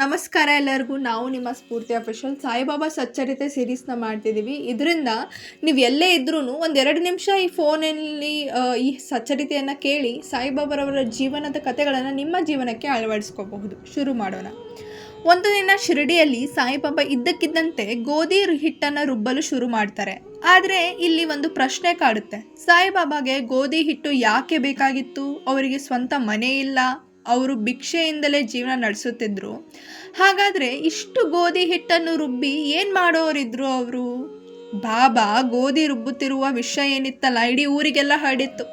ನಮಸ್ಕಾರ ಎಲ್ಲರಿಗೂ. ನಾವು ನಿಮ್ಮ ಸ್ಫೂರ್ತಿ ಅಫಿಷಿಯಲ್ ಸಾಯಿಬಾಬಾ ಸಚ್ಚರಿತೆ ಸೀರೀಸ್ನ ಮಾಡ್ತಿದ್ದೀವಿ. ಇದರಿಂದ ನೀವು ಎಲ್ಲೇ ಇದ್ರೂ ಒಂದೆರಡು ನಿಮಿಷ ಈ ಫೋನಲ್ಲಿ ಈ ಸಚ್ಚರಿತೆಯನ್ನು ಕೇಳಿ ಸಾಯಿಬಾಬಾರವರ ಜೀವನದ ಕಥೆಗಳನ್ನು ನಿಮ್ಮ ಜೀವನಕ್ಕೆ ಅಳವಡಿಸ್ಕೋಬಹುದು. ಶುರು ಮಾಡೋಣ. ಒಂದು ದಿನ ಶಿರಡಿಯಲ್ಲಿ ಸಾಯಿಬಾಬಾ ಇದ್ದಕ್ಕಿದ್ದಂತೆ ಗೋಧಿ ಹಿಟ್ಟನ್ನು ರುಬ್ಬಲು ಶುರು ಮಾಡ್ತಾರೆ. ಆದರೆ ಇಲ್ಲಿ ಒಂದು ಪ್ರಶ್ನೆ ಕಾಡುತ್ತೆ. ಸಾಯಿಬಾಬಾಗೆ ಗೋಧಿ ಹಿಟ್ಟು ಯಾಕೆ ಬೇಕಾಗಿತ್ತು? ಅವರಿಗೆ ಸ್ವಂತ ಮನೆ ಇಲ್ಲ, ಅವರು ಭಿಕ್ಷೆಯಿಂದಲೇ ಜೀವನ ನಡೆಸುತ್ತಿದ್ರು. ಹಾಗಾದರೆ ಇಷ್ಟು ಗೋಧಿ ಹಿಟ್ಟನ್ನು ರುಬ್ಬಿ ಏನು ಮಾಡೋರಿದ್ರು ಅವರು? ಬಾಬಾ ಗೋಧಿ ರುಬ್ಬುತ್ತಿರುವ ವಿಷಯ ಏನಿತ್ತಲ್ಲ, ಇಡೀ ಊರಿಗೆಲ್ಲ ಹರಡಿತ್ತು.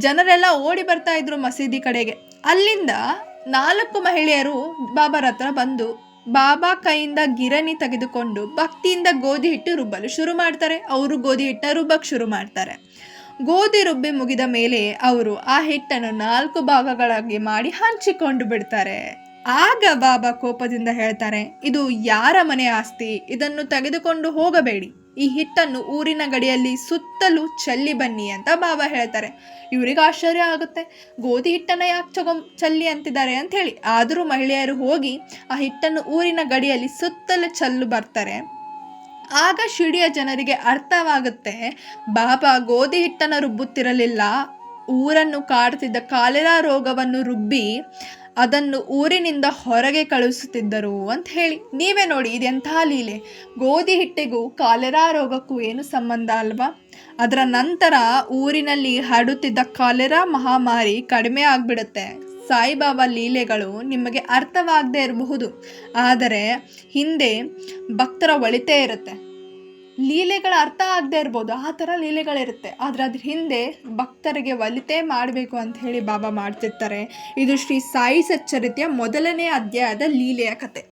ಜನರೆಲ್ಲ ಓಡಿ ಬರ್ತಾ ಇದ್ರು ಮಸೀದಿ ಕಡೆಗೆ. ಅಲ್ಲಿಂದ 4 ಮಹಿಳೆಯರು ಬಾಬಾರ ಹತ್ರ ಬಂದು ಬಾಬಾ ಕೈಯಿಂದ ಗಿರಣಿ ತೆಗೆದುಕೊಂಡು ಭಕ್ತಿಯಿಂದ ಗೋಧಿ ಹಿಟ್ಟು ರುಬ್ಬಲು ಶುರು ಮಾಡ್ತಾರೆ. ಅವರು ಗೋಧಿ ಹಿಟ್ಟನ್ನ ರುಬ್ಬಕ್ಕೆ ಶುರು ಮಾಡ್ತಾರೆ. ಗೋಧಿ ರುಬ್ಬಿ ಮುಗಿದ ಮೇಲೆ ಅವರು ಆ ಹಿಟ್ಟನ್ನು 4 ಭಾಗಗಳಾಗಿ ಮಾಡಿ ಹಂಚಿಕೊಂಡು ಬಿಡ್ತಾರೆ. ಆಗ ಬಾಬಾ ಕೋಪದಿಂದ ಹೇಳ್ತಾರೆ, ಇದು ಯಾರ ಮನೆ ಆಸ್ತಿ? ಇದನ್ನು ತೆಗೆದುಕೊಂಡು ಹೋಗಬೇಡಿ. ಈ ಹಿಟ್ಟನ್ನು ಊರಿನ ಗಡಿಯಲ್ಲಿ ಸುತ್ತಲೂ ಚೆಲ್ಲಿ ಬನ್ನಿ ಅಂತ ಬಾಬಾ ಹೇಳ್ತಾರೆ. ಇವರಿಗೆ ಆಶ್ಚರ್ಯ ಆಗುತ್ತೆ, ಗೋಧಿ ಹಿಟ್ಟನ್ನು ಯಾಕೆ ಚೆಲ್ಲಿ ಅಂತಿದ್ದಾರೆ ಅಂತ ಹೇಳಿ. ಆದರೂ ಮಹಿಳೆಯರು ಹೋಗಿ ಆ ಹಿಟ್ಟನ್ನು ಊರಿನ ಗಡಿಯಲ್ಲಿ ಸುತ್ತಲೂ ಚೆಲ್ಲು ಬರ್ತಾರೆ. ಆಗ ಶಿಡಿಯ ಜನರಿಗೆ ಅರ್ಥವಾಗುತ್ತೆ, ಬಾಬಾ ಗೋಧಿ ಹಿಟ್ಟನ್ನು ರುಬ್ಬುತ್ತಿರಲಿಲ್ಲ, ಊರನ್ನು ಕಾಡುತ್ತಿದ್ದ ಕಾಲೆರಾ ರೋಗವನ್ನು ರುಬ್ಬಿ ಅದನ್ನು ಊರಿನಿಂದ ಹೊರಗೆ ಕಳುಹಿಸುತ್ತಿದ್ದರು ಅಂತ ಹೇಳಿ. ನೀವೇ ನೋಡಿ, ಇದೆಂತಹ ಲೀಲೆ. ಗೋಧಿ ಹಿಟ್ಟಿಗೂ ಕಾಲೆರಾ ರೋಗಕ್ಕೂ ಏನು ಸಂಬಂಧ ಅಲ್ವಾ? ಅದರ ನಂತರ ಊರಿನಲ್ಲಿ ಹರಡುತ್ತಿದ್ದ ಕಾಲೆರಾ ಮಹಾಮಾರಿ ಕಡಿಮೆ ಆಗಿಬಿಡುತ್ತೆ. ಸಾಯಿಬಾಬಾ ಲೀಲೆಗಳು ನಿಮಗೆ ಅರ್ಥವಾಗದೇ ಇರಬಹುದು, ಆದರೆ ಹಿಂದೆ ಭಕ್ತರ ಒಳಿತೇ ಇರುತ್ತೆ. ಲೀಲೆಗಳ ಅರ್ಥ ಆಗದೆ ಇರ್ಬೋದು, ಆ ಥರ ಲೀಲೆಗಳಿರುತ್ತೆ. ಆದರೆ ಅದ್ರ ಹಿಂದೆ ಭಕ್ತರಿಗೆ ಒಲಿತೇ ಮಾಡಬೇಕು ಅಂತ ಹೇಳಿ ಬಾಬಾ ಮಾಡ್ತಿರ್ತಾರೆ. ಇದು ಶ್ರೀ ಸಾಯಿ ಸಚ್ಚರಿತೆಯ ಮೊದಲನೇ ಅಧ್ಯಾಯದ ಲೀಲೆಯ ಕತೆ.